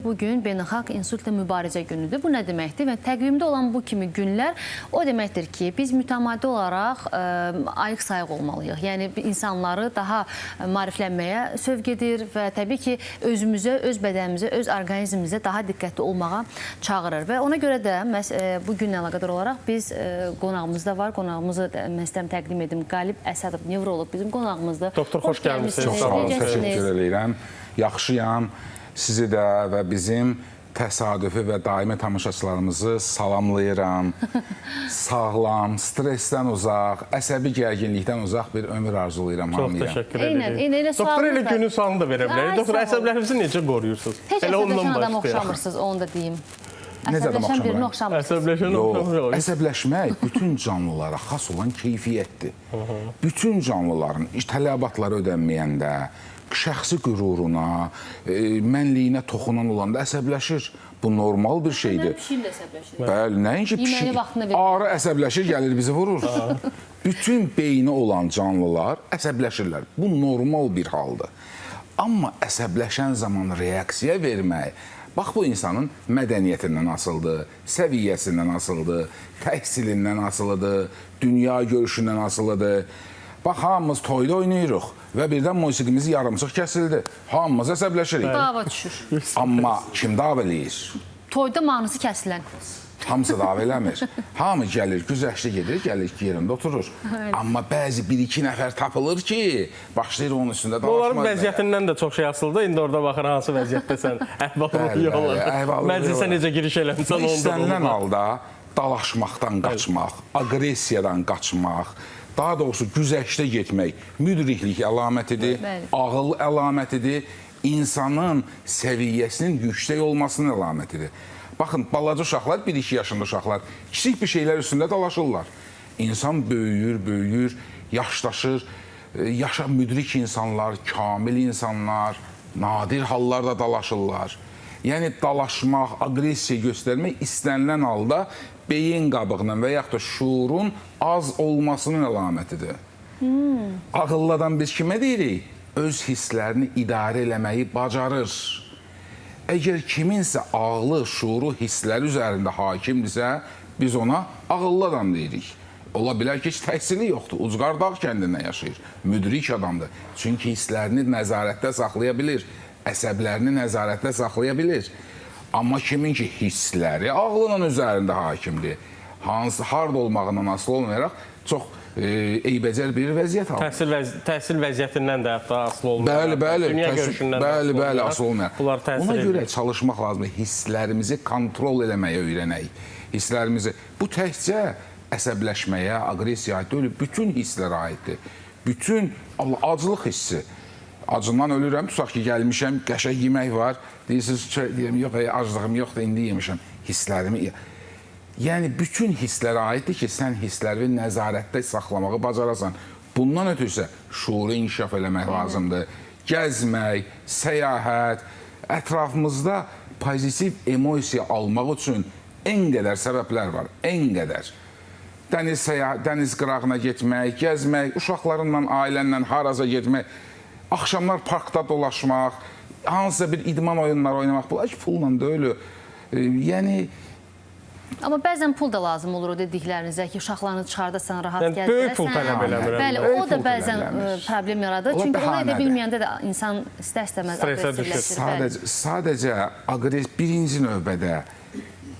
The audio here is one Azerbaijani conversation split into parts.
Bugün Beynəlxalq İnsultla Mübarizə günüdür. Bu nə deməkdir? Və təqvimdə olan bu kimi günlər o deməkdir ki, biz mütəmadi olaraq ayıq-sayıq olmalıyıq. Yəni, insanları daha maariflənməyə sövq edir və təbii ki, özümüzə, öz bədənimizə, öz orqanizmimizə daha diqqətli olmağa çağırır. Və ona görə də bu günlə əlaqədar olaraq biz qonağımız da var. Qonağımızı mən istəyirəm təqdim edim. Qalib Əsədov, nevroloq bizim qonağımızdır. Doktor, xoş gəlmişsiniz. Çox sağ olun, təşəkkür edirəm. Yaxşıyam. Sizi də və bizim təsadüfi və daimi tamaşaçılarımızı salamlayıram. Sağlam, stressdən uzaq, əsəbi gərginlikdən uzaq bir ömür arzulayıram hamıya. Çox təşəkkür edirik. Doktor, elə günün sualını da verə bilərik. Doktor, əsəblərinizi necə qoruyursunuz? Heç əsəbləşən adam oxşamırsınız, onu da deyim. Əsəbləşən birini oxşamırsınız. Əsəbləşmək bütün canlılara xas olan keyfiyyətdir. Bütün canlıların tələbatları ödənməyəndə, şəxsi qüruruna, mənliyinə toxunan olanda əsəbləşir. Bu normal bir şeydir. Pişik də əsəbləşir. Bəli, nəinki pişik, arı əsəbləşir, gəlir bizi vurur. Bütün beyni olan canlılar əsəbləşirlər. Bu normal bir haldır. Amma əsəbləşən zaman reaksiya vermək, bax bu insanın mədəniyyətindən asılıdır, səviyyəsindən asılıdır, təhsilindən asılıdır, dünya görüşündən asılıdır. Bax, hamımız toyda oynayırıq və birdən musiqimiz yarımçıq kəsildi. Hamımız əsəbləşirik. Dava düşür. Amma kim dava eləyir? Toyda mahnısı kəsilən. Hamısı dava eləmir. Hamı gəlir, güzəşli gedir, gəlir ki, yerində oturur. Amma bəzi bir-iki nəfər tapılır ki, başlayır onun üstündə dalaşmaz. Onların vəziyyətindən də çox şey asıldı. İndi orada baxır, hansı vəziyyətdəsən, əhval-ruhiyyə olar. Məclisə necə giriş eləmişsən, onda İstənilən halda dalaşmaqdan qaçmaq, aqressiyadan qaçmaq, daha doğrusu güzəşdə getmək müdriklik əlamətidir, ağıl əlamətidir, insanın səviyyəsinin yüksək olmasının əlamətidir. Baxın, balaca uşaqlar, 1-2 yaşında uşaqlar kiçik bir şeylər üstündə dalaşırlar. İnsan böyüyür, böyüyür, yaşlaşır, müdrik insanlar, kamil insanlar, nadir hallarda dalaşırlar. Yəni, dalaşmaq, aqressiya göstərmək istənilən halda beyin qabığının və yaxud da şuurun az olmasının əlamətidir. Ağıllı adam biz kimə deyirik? Öz hisslərini idarə eləməyi bacarır. Əgər kiminsə ağlı, şuuru, hissləri üzərində hakimdirsə, biz ona ağıllı adam deyirik. Ola bilər ki, heç təhsili yoxdur, ucqar dağ kəndində yaşayır, müdrik adamdır. Çünki hisslərini nəzarətdə saxlaya bilir, əsəblərini nəzarətdə saxlaya bilir. Amma kimin ki, hissləri ağlının üzərində hakimdir, harada olmağından asılı olmayaraq çox eybəcər bir vəziyyət alır. Təhsil vəziyyətindən də hətta asılı olmayaraq. Bəli, asılı olmayaraq. Ona görə çalışmaq lazımdır, hisslərimizi kontrol eləməyə öyrənək. Hisslərimizi, bu təkcə əsəbləşməyə, aqressiyaya deyil, bütün hisslərə aiddir. Bütün acılıq hissi. Acından ölürəm, tutaq ki, gəlmişəm, qəşəng yemək var, deyirsiniz, deyirəm, yox, aclığım yoxdur, indi yemişəm, hisslərimi. Yəni, bütün hisslərə aiddir ki, sən hissləri nəzarətdə saxlamağı bacarasan. Bundan ötürsə, şuuru inkişaf eləmək lazımdır. Gəzmək, səyahət, ətrafımızda pozitiv emosiya almaq üçün ən qədər səbəblər var, ən qədər. Dəniz qırağına getmək, gəzmək, uşaqlarınla, ailənlə haraza getmək, axşamlar parkda dolaşmaq, hansısa bir idman oyunları oynamaq, bunlar ki, pulla deyil. Yəni... Amma bəzən pul da lazım olur o dediklərinizə ki, uşaqlarını çıxardasan, rahat gəzdirəsən. Böyük pul tələb eləmirəm. Bəli, o da bəzən problem yaradır. Çünki onu edə bilməyəndə də insan istər-istəməz aqressivləşir. Sadəcə birinci növbədə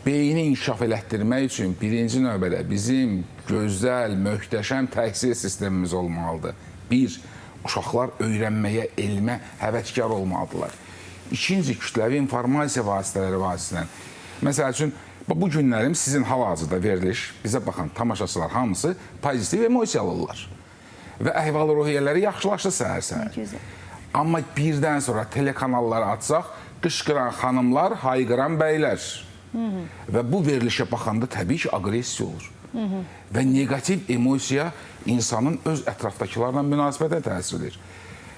beyni inkişaf elətdirmək üçün birinci növbədə bizim gözəl, möhtəşəm təhsil sistemimiz olmalıdır. Bir, uşaqlar öyrənməyə, elmə həvəskar olmalıdırlar. İkinci, kütləvi informasiya vasitələri vasitəsindən. Məsəl üçün, bu günlərim sizin hal-hazırda veriliş, bizə baxan tamaşaçılar hamısı pozitiv emosiya alırlar. Və əhval-ruhiyyələri yaxşılaşdı səhər-səhər. Amma birdən sonra telekanalları açsaq, qışqıran xanımlar, hayqıran bəylər. Və bu verilişə baxanda təbii ki, aqressiya olur. Və negativ emosiya insanın öz ətrafdakılarla münasibətə təsir edir.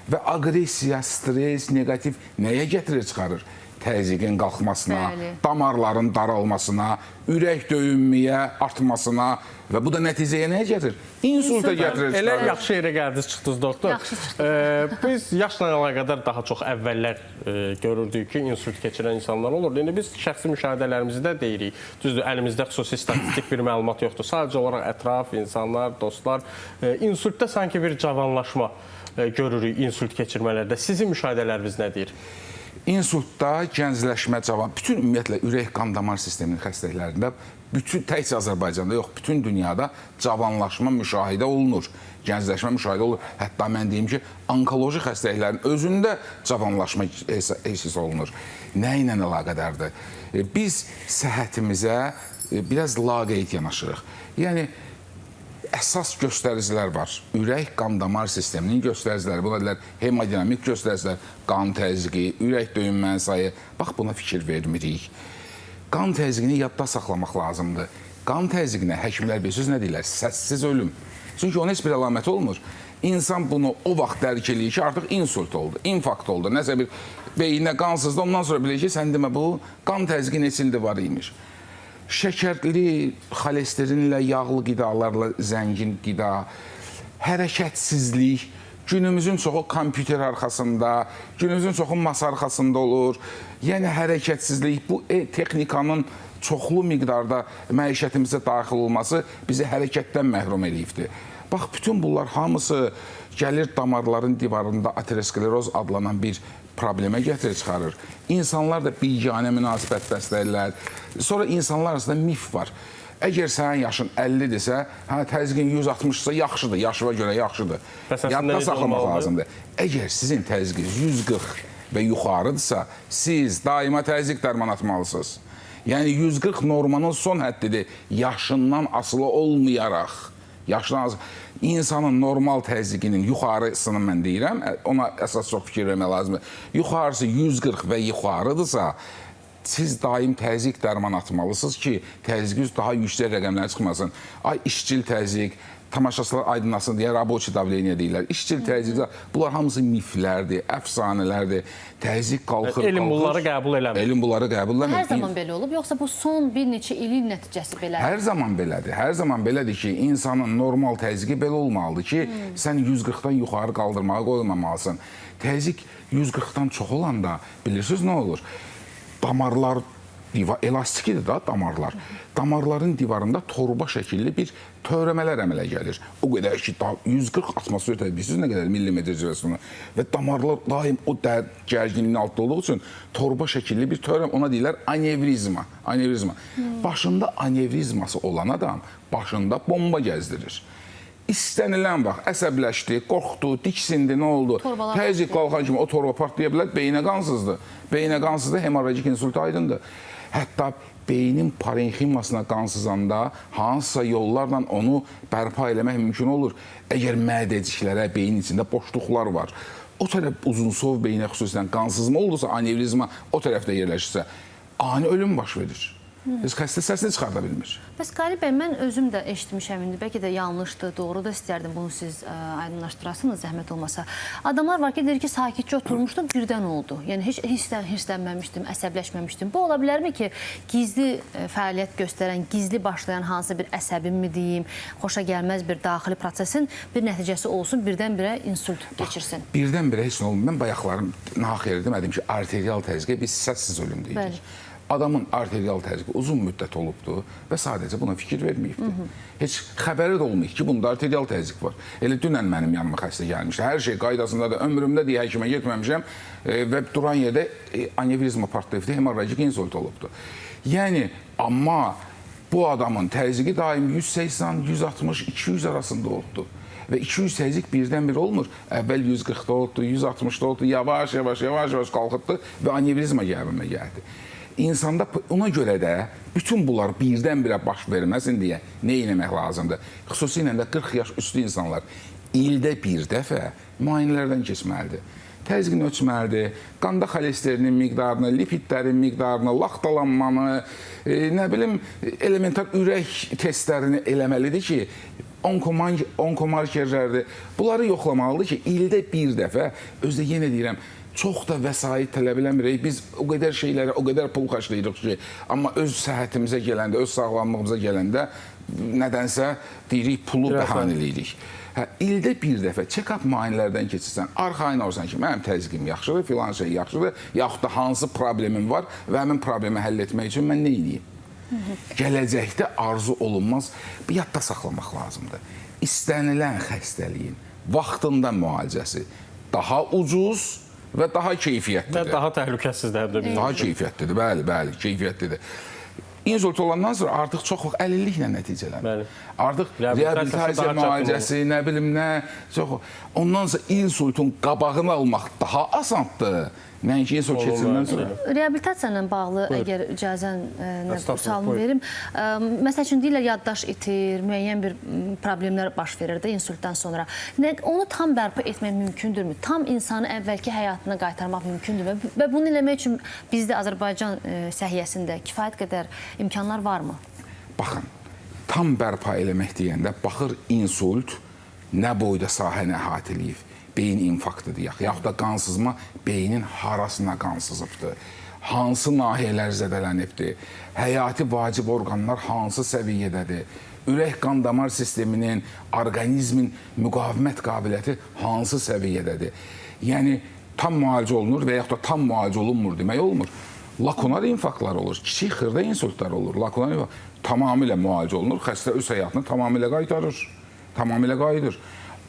Və aqressiya, stres, negativ nəyə gətirir, çıxarır? təzyiqin qalxmasına, Bəli. damarların daralmasına, ürək döyünməyə artmasına və bu da nəticəyə nəyə gətirir? İnsulta gətirir. Elə yaxşı yerə gəldiniz, çıxdınız doktor. Biz yaşla əlaqədar daha çox əvvəllər görürdük ki, insult keçirən insanlar olurdu. İndi biz şəxsi müşahidələrimizdə deyirik. Düzdür, əlimizdə xüsusi statistik bir məlumat yoxdur. Sadəcə olaraq ətraf, insanlar, dostlar, insultda sanki bir cavanlaşma görürük insult keçirmələrdə. Sizin müşahidələriniz nə deyir? İnsultda gəncləşmə, bütün ümumiyyətlə ürək qan damar sisteminin xəstəliklərində, təkcə Azərbaycanda yox, bütün dünyada cavanlaşma müşahidə olunur, gəncləşmə müşahidə olunur. Hətta mən deyim ki, onkoloji xəstəliklərin özündə cavanlaşma hiss olunur. Nə ilə əlaqədardır? Biz səhhətimizə biraz laqeyd yanaşırıq. Yəni, əsas göstəricilər var. Ürək qan damar sisteminin göstəriciləri, buna deyilər hemodinamik göstəricilər, qan təzyiqi, ürək döyünmənin sayı. Bax, buna fikir vermirik. Qan təzyiqini yadda saxlamaq lazımdır. Qan təzyiqinə həkimlər bilirsiniz nə deyirlər? Səssiz ölüm. Çünki onun heç bir əlaməti olmur. İnsan bunu o vaxt dərk eləyir ki, artıq insult oldu, infarkt oldu. Nəsə bir beyninə qansızdı, ondan sonra bilir ki, sən demə bu qan təzyiqi neçildir var imiş. Şəkərli, xolesterinlə, yağlı qidalarla zəngin qida, hərəkətsizlik, günümüzün çoxu kompüter arxasında, günümüzün çoxu masa arxasında olur. Yəni, hərəkətsizlik, bu texnikanın çoxlu miqdarda məişətimizə daxil olması bizi hərəkətdən məhrum edibdir. Bax, bütün bunlar hamısı gəlir damarların divarında ateroskleroz adlanan bir problemə gətirir, çıxarır. İnsanlar da biganə münasibət bəsləyirlər. Sonra insanlar arasında mif var. Əgər sənin yaşın 50-dirsə, təzyiqin 160-sa yaxşıdır, yaşına görə yaxşıdır. Yadda saxlamaq lazımdır. Əgər sizin təzyiqiniz 140 və yuxarıdırsa, siz daima təzyiq dərman atmalısınız. Yəni, 140 normanın son həddidir, yaşından asılı olmayaraq. İnsanın normal təzyiqinin yuxarısını mən deyirəm, ona əsas çox fikir vermək lazımdır. Yuxarısı 140 və yuxarıdırsa, siz daim təzyiq dərman atmalısınız ki, təzyiqiniz daha yüksək rəqəmlər çıxmasın. Ay, işçil təzyiq, tamaşaçılar aydınlasın deyə raboçi davleniya deyirlər. İşçil təzyiq, bunlar hamısı miflərdir, əfsanələrdir. Təzyiq qalxır, elm bunları qəbul eləmir. Elm bunları qəbul eləmir. Hər zaman belə olub, yoxsa bu son bir neçə ilin nəticəsi belədir? Hər zaman belədir. Hər zaman belədir ki, insanın normal təzyiqi belə olmalıdır ki, sən 140-dan yuxarı qaldırmağa qoymamalısan. Təzyiq 140-dan çox olanda, bilirsiniz nə olur? Damarlar, elastikidir da damarlar. Damarların divarında torba şəkilli bir törəmələr əmələ gəlir. O qədər ki, 140 atmosfer bilirsiniz nə qədər millimetr civəsində. Və damarlar daim o gərginliyin altında olduğu üçün torba şəkilli bir törəm, ona deyirlər anevrizma. Başında anevrizması olan adam başında bomba gəzdirir. İstənilən vaxt əsəbləşdi, qorxdu, diksindi, nə oldu? Təzyiq qalxan kimi o torba partlaya bilər, beyinə qansızdır. Beyinə qansızdır, hemorrajik insult aydındır. Hətta beynin parenximasına qansızanda hansısa yollarla onu bərpa eləmək mümkün olur. Əgər mədəciklərə, beyin içində boşluqlar var, o tərəf uzunsov beyinə xüsusilə qansızma olursa, anevrizma o tərəfdə yerləşirsə, ani ölüm baş verir. Xəstə səsini çıxarda bilmir. Bəs Qalib bəy, mən özüm də eşitmişəm indi, bəlkə də yanlışdır, doğru da istərdim bunu siz aydınlaşdırasınız, zəhmət olmasa. Adamlar var ki, deyir ki, sakitcə oturmuşdum, birdən oldu. Yəni, heç hirslənməmişdim, əsəbləşməmişdim. Bu ola bilərmi ki, gizli fəaliyyət göstərən, gizli başlayan hansı bir əsəbin mi deyim, xoşa gəlməz bir daxili prosesin bir nəticəsi olsun, birdən-birə insult geçirsin? Birdən-birə heç nə olmur. Mən bayaqlarım naxiyyə demədim ki, arterial təzyiqə biz səssiz ölüm deyirik. Adamın arterial təzyiqi uzun müddət olubdur və sadəcə buna fikir verməyibdir. Heç xəbəri də olmayıb ki, bunda arterial təzyiq var. Elə dünən mənim yanıma xəstə gəlmişdi. Hər şey qaydasındadır. Ömrümdə deyə həkimə getməmişəm və duran yerdə anevrizma partlayıbdır, hemorrajik insult olubdur. Yəni, amma bu adamın təzyiqi daim 180, 160, 200 arasında olubdur. Və 200 təzyiq birdən-bir olmur. Əvvəl 140-da olubdur, 160-da olubdur, yavaş-yavaş qalxıbdır və anevrizma gəbimə gəldi. İnsanda ona görə də bütün bunlar birdən-birə baş verməsin deyə nə etmək lazımdır? Xüsusilə də 40 yaş üstü insanlar ildə bir dəfə müayinələrdən keçməlidir. Təzyiqini ölçməlidir, qanda xolesterinin miqdarını, lipidlərin miqdarını, laxtalanmanı, nə bilim, elementar ürək testlərini eləməlidir ki, onkomarkerlərdir. Bunları yoxlamalıdır ki, ildə bir dəfə, özdə yenə deyirəm, çox da vəsait tələb eləmirik. Biz o qədər şeylərə, o qədər pul xərcləyirik ki, amma öz səhhətimizə gələndə, öz sağlamlığımıza gələndə nədənsə deyirik, pulu bəhanə eləyirik. İldə bir dəfə check-up müayinələrdən keçirsən, arxayın olsan ki, mənim təzyiqim yaxşıdır, filan şey yaxşıdır, yaxud da hansı problemim var və həmin problemi həll etmək üçün mən nə edeyim? Gələcəkdə arzu olunmaz, yadda saxlamaq lazımdır. İstənilən xəstəliyin vaxtında müalicəsi daha ucuz və daha keyfiyyətlidir. Və daha təhlükəsizdir həm də bizim. Daha keyfiyyətlidir, bəli, keyfiyyətlidir. İnsult olandan sonra artıq çox vaxt əlilliklə nəticələnir. Artıq reabilitasiya müalicəsi, nə bilim nə, çox. Ondan sonra insultun qabağını almaq daha asandır. Nəinki insult keçirindən sonra. Reabilitasiya ilə bağlı, əgər icazən sualımı verim. Məsəl üçün, deyirlər, yaddaş itir, müəyyən bir problemlər baş verir də insultdan sonra. Onu tam bərpa etmək mümkündürmü? Tam insanı əvvəlki həyatına qaytarmaq mümkündürmü? Və bunu eləmək üçün bizdə Azərbaycan səhiyyəsində kifayət qədər imkanlar varmı? Baxın, tam bərpa eləmək deyəndə baxır insult nə boyda sahəni əhatə eləyib. Beyin infarktı deyək, yaxud da qansızma beynin harasına qan sızıbdır, hansı nahiyələr zədələnibdir, həyati vacib orqanlar hansı səviyyədədir, ürək qan damar sisteminin, orqanizmin müqavimət qabiliyyəti hansı səviyyədədir. Yəni, tam müalicə olunur və yaxud da tam müalicə olunmur demək olmur. Lakunar infarktlar olur, kiçik xırda insultlar olur, lakunar infarkt tamamilə müalicə olunur, xəstə öz həyatını tamamilə qaytarır.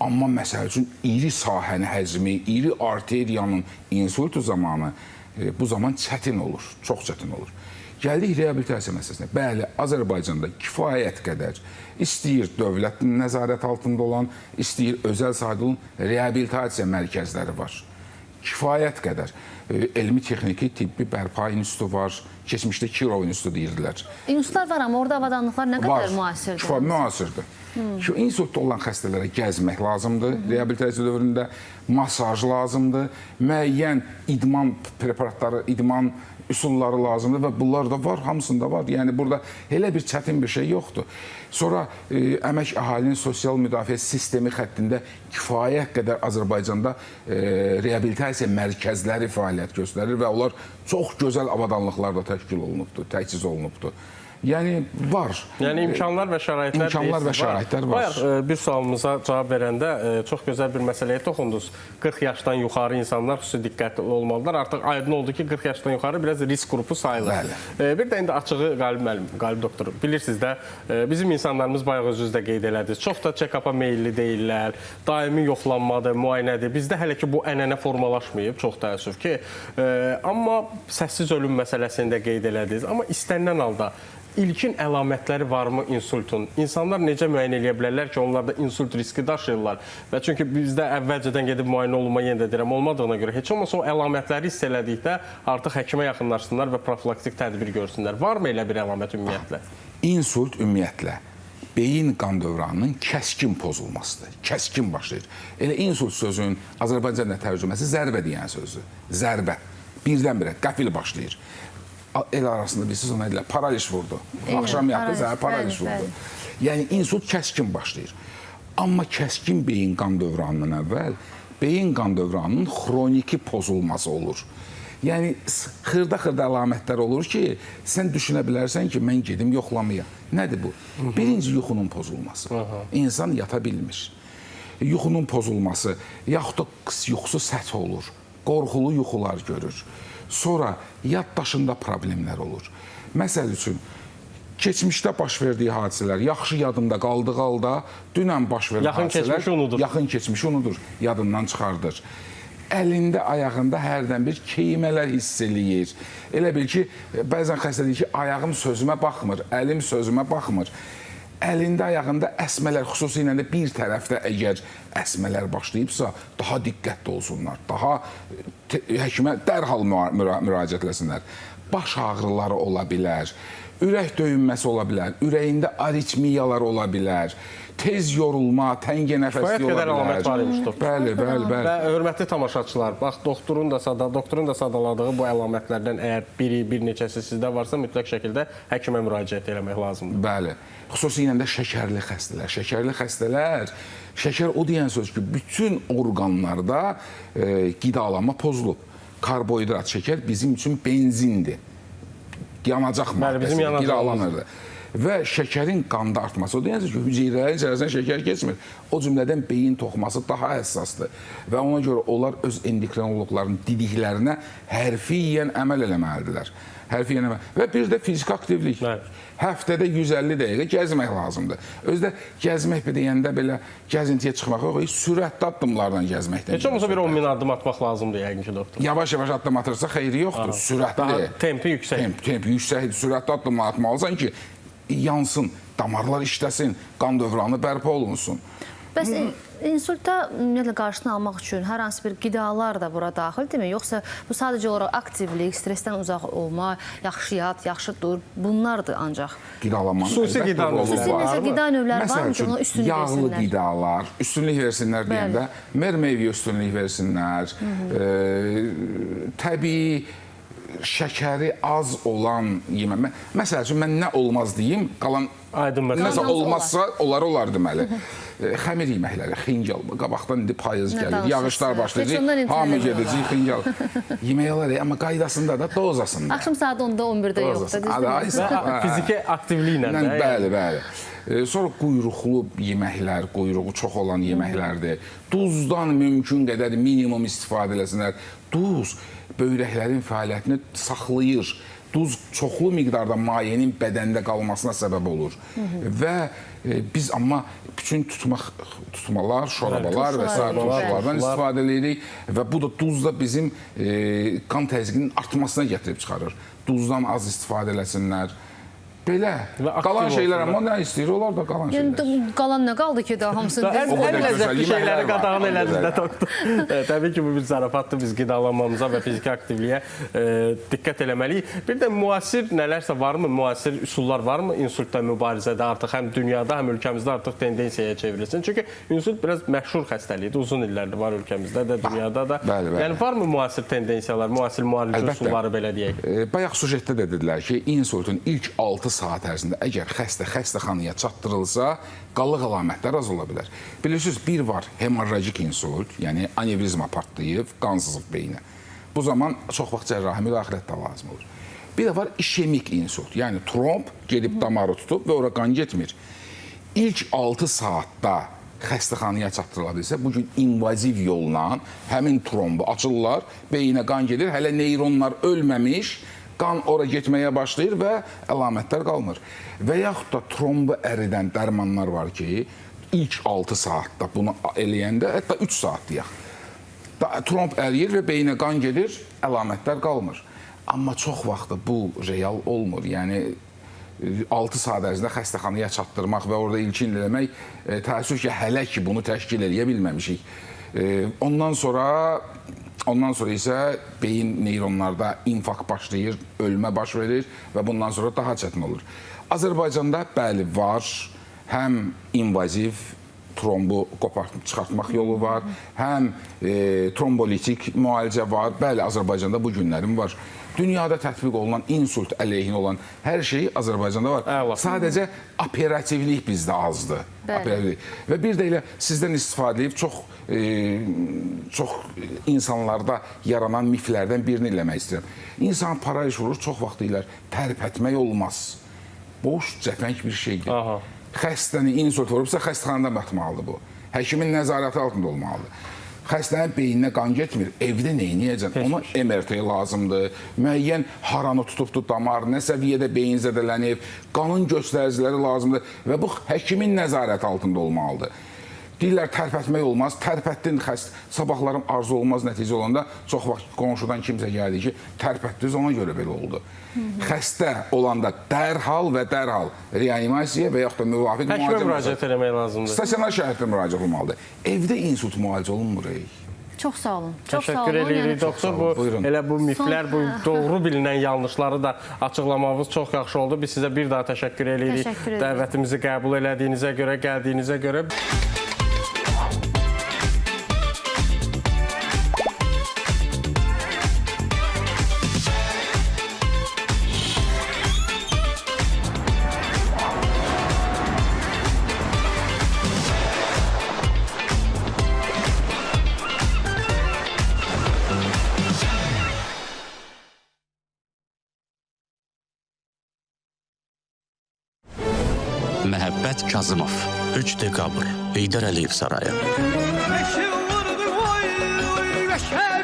Amma məsəl üçün, iri sahəni həzmi, iri arteriyanın insultu zamanı bu zaman çətin olur, çox çətin olur. Gəldik reabilitasiya məsələsinə. Bəli, Azərbaycanda kifayət qədər istəyir dövlətin nəzarət altında olan, istəyir özəl sahədə olan reabilitasiya mərkəzləri var. Kifayət qədər. Elmi texniki, tibbi bərpa institutu var. Keçmişdə Kirov institutu deyirdilər. İnstitutlar var, amma orada avadanlıqlar nə qədər müasirdir? Var, müasirdir. Şu insultda olan xəstələrə gəzmək lazımdır, reabilitasiya dövründə masaj lazımdır, müəyyən idman preparatları, idman üsulları lazımdır və bunlar da var, hamısında var. Yəni, burada elə bir çətin bir şey yoxdur. Sonra əmək əhalinin sosial müdafiə sistemi xəttində kifayət qədər Azərbaycanda reabilitasiya mərkəzləri fəaliyyət göstərir və onlar çox gözəl avadanlıqlarla təşkil olunubdur, təchiz olunubdur. Yəni, var. Yəni, imkanlar və şəraitlər var. Bayaq bir sualımıza cavab verəndə çox gözəl bir məsələyə toxundunuz. 40 yaşdan yuxarı insanlar xüsusi diqqətli olmalıdırlar. Artıq aydın oldu ki, 40 yaşdan yuxarı biraz risk qrupu sayılır. Bir də indi açığı Qalib doktor, bilirsiniz də, bizim insanlarımız bayaq özünüz də qeyd elədiniz. Çox da check-up'a meyilli deyirlər, daimi yoxlanmadır, müayinədir. Bizdə hələ ki, bu ənənə formalaşmayıb, çox təəssüf ki. Amma səssiz ölüm məsələsini də qeyd elədiniz. Amma istənilən halda İlkin əlamətləri varmı insultun? İnsanlar necə müəyyən edə bilərlər ki, onlarda insult riski daşıyırlar? Və çünki bizdə əvvəlcədən gedib müayinə olunma, yenə də deyirəm, olmadığına görə heç olmasa o əlamətləri hiss elədikdə artıq həkimə yaxınlaşsınlar və profilaktik tədbir görsünlər. Varmı elə bir əlamət ümumiyyətlə? İnsult ümumiyyətlə beyin qan dövranının kəskin pozulmasıdır. Kəskin başlayır. Elə insult sözünün Azərbaycanda tərcüməsi zərbə deyən sözdür. Zərbə. Birdən-birə qəfil başlayır. El arasında bilirsiniz, ona deyirlər, paraliş vurdu. Axşam yatdı, zəhər paraliş vurdu. Yəni, insult kəskin başlayır. Amma kəskin beyin qan dövranından əvvəl beyin qan dövranının xroniki pozulması olur. Yəni, xırda-xırda əlamətlər olur ki, sən düşünə bilərsən ki, mən gedim yoxlamaya. Nədir bu? Birinci, yuxunun pozulması. İnsan yata bilmir. Yuxunun pozulması, yaxud da yuxusu səth olur, qorxulu yuxular görür. Sonra yaddaşında problemlər olur. Məsəl üçün, keçmişdə baş verdiyi hadisələr yaxşı yadında qaldığı halda dünən baş verdiyi hadisələr yaxın keçmişi unudur, yadından çıxardır. Əlində, ayağında hərdən bir keymələr hiss eləyir. Elə bil ki, bəzən xəstə deyir ki, ayağım sözümə baxmır, əlim sözümə baxmır. Əlində, ayağında əsmələr, xüsusilə də bir tərəfdə əgər əsmələr başlayıbsa, daha diqqətli olsunlar, daha həkimə dərhal müraciət etsinlər. Baş ağrıları ola bilər, ürək döyünməsi ola bilər, ürəyində aritmiyalar ola bilər, tez yorulma, təngə nəfəsli ola bilər. Bəli. Və hörmətli tamaşaçılar, bax, doktorun da sadaladığı bu əlamətlərdən əgər biri, bir neçəsi sizdə varsa, mütləq şəkildə həkimə müraciət eləmək lazımdır. Bəli. Xüsusilə də şəkərli xəstələr. Şəkərli xəstələr, şəkər o deyən söz ki, bütün orqanlarda qidalanma pozulub. karbohidrat, şəkər bizim üçün benzindir. Yanacaq bizim maddəsidir, yanacağımız. qidalanırdı. Və şəkərin qanda artması, o deyənsiniz ki, hüceyrələrin içərisindən şəkər keçmir. O cümlədən beyin toxuması daha həssasdır. Və ona görə onlar öz endokrinoloqların dediklərinə hərfiyyən əməl eləməlidirlər. Hərfiyyən əməl. Və bir də fiziki aktivlik. Həftədə 150 dəqiqə gəzmək lazımdır. Özdə gəzmək deyəndə belə gəzintiyə çıxmaq yox, sürətli addımlardan gəzməkdən. Heç olmasa bir 10 min addım atmaq lazımdır yəqin ki, doktor. Yavaş-yavaş addım atırsa xeyri yoxdur. Sürətli. Daha tempi yüksək. Tempi yüksək, sürətli addımlar atmalısan ki, yansın, damarlar işləsin, qan dövranı bərpa olunsun. Bəs insulta qarşısını almaq üçün hər hansı bir qidalar da bura daxildirmi? Yoxsa bu sadəcə olaraq aktivlik, stressdən uzaq olma, yaxşı yat, yaxşı dur, bunlardır ancaq? Qidalanmanın Xüsusi qida növləri var Məsəl mı ki, buna üstünlük yağlı versinlər? qidalar, üstünlük versinlər deyəndə, meyvə üstünlük versinlər, təbii şəkəri az olan yemək. Məsəl üçün, mən nə olmaz deyim, qalan nəsə olmazsa, olar deməli. Xəmir yeməkləri, xincal, qabaqdan indi payız gəlir, yağışlar başlayacaq, hamı gedəcək, xincal. Yemək olar, amma qaydasında da, dozasında. Axşam saat 10-da, 11-də yoxdur. Fiziki aktivliklə də. Bəli. Sonra quyruqlu yeməklər, quyruğu çox olan yeməklərdir. Duzdan mümkün qədər minimum istifadə eləsinlər. Duz böyrəklərin fəaliyyətini saxlayır. Duz çoxlu miqdarda mayenin bədəndə qalmasına səbəb olur. Və biz amma bütün tutmalar, şorabalar və s. turşulardan istifadə edirik. Və bu da duz da bizim qan təzyiqinin artmasına gətirib çıxarır. Duzdan az istifadə eləsinlər. Belə. Qalan şeylər, amma nə istəyir, onlar da qalan şeylər. Qalan nə qaldı ki, daha hamısını Ən ləzzətli şeyləri qadağan elədiniz də, doktor. Təbii ki, bu bir zarafatdır. Biz qidalanmamıza və fiziki aktivliyə diqqət eləməliyik. Bir də müasir nələrsə varmı? Müasir üsullar varmı insultla mübarizədə artıq həm dünyada, həm ölkəmizdə artıq tendensiyaya çevrilsin? Çünki insult biraz məşhur xəstəlikdir. Uzun illərdir var ölkəmizdə də, dünyada da. Yəni, varmı müasir tendensiyalar, müasir müalicə üsulları belə deyək? Bayaq sujetdə də dedilər ki, insultun ilk 6 saat ərzində əgər xəstəxanaya çatdırılsa, qalıq əlamətlər az ola bilər. Bilirsiniz, bir var hemorrajik insult, yəni anevrizma partlayıb, qan sızıb beyinə. Bu zaman çox vaxt cərrahi müdaxilət də lazım olur. Bir də var işemik insult, yəni tromb gedib damarı tutub və ora qan getmir. İlk 6 saatda xəstəxanaya çatdırıla bilsə, bugün invaziv yolla həmin trombu açırlar, beyinə qan gedir, hələ neyronlar ölməmiş, qan ora getməyə başlayır və əlamətlər qalmır. Və yaxud da trombu əridən dərmanlar var ki, ilk 6 saatda bunu eləyəndə, hətta 3 saat deyək. Tromb əriyir və beyinə qan gedir, əlamətlər qalmır. Amma çox vaxt bu real olmur. Yəni, 6 saat ərzində xəstəxanaya çatdırmaq və orada ilkin eləmək, təəssüf ki, hələ ki bunu təşkil eləyə bilməmişik. Ondan sonra isə beyin neyronlarda infarkt başlayır, ölmə baş verir və bundan sonra daha çətin olur. Azərbaycanda bəli var, həm invaziv trombu çıxartmaq yolu var, həm trombolitik müalicə var. Bəli, Azərbaycanda bu günlərim var. Dünyada tətbiq olunan insult əleyhinə olan hər şey Azərbaycanda var. Sadəcə operativlik bizdə azdır. Və bir də elə sizdən istifadə edib çox insanlarda yaranan miflərdən birini eləmək istəyirəm. İnsan paraliz vurur, çox vaxt deyirlər, tərpətmək olmaz. Boş, cəfəng bir şeydir. Xəstəni insult vurubsa, xəstəxanada batmalıdır bu. Həkimin nəzarəti altında olmalıdır. Xəstənin beyninə qan getmir, evdə neyniyəcək? Ona MRT lazımdır, müəyyən haranı tutubdur damar, nə səviyyədə beyin zədələnib, qanın göstəriciləri lazımdır və bu həkimin nəzarəti altında olmalıdır. Deyirlər, tərpətmək olmaz, tərpətdin, sabahlarım arzu olmaz nəticə olanda çox vaxt qonşudan kimsə gəldi ki, tərpətdiniz, ona görə belə oldu. Xəstə olanda dərhal reanimasiya və yaxud da müvafiq həkimə müraciət eləmək lazımdır. Stasionar şəhərdə müraciət olmalıdır. Evdə insult müalicə olunmur. Çox sağ olun. Təşəkkür edirik, doktor. Elə bu miflər, bu doğru bilinən yanlışları da açıqlamamız çox yaxşı oldu. Biz sizə bir daha təşəkkür edirik. Dəvətimizi qəbul elədiyinizə görə, gəldiyinizə görə. Məhəbbət Kazımov, 3 dekabr, Heydər Əliyev sarayı. Meşe vurdu, oy, oy, meşe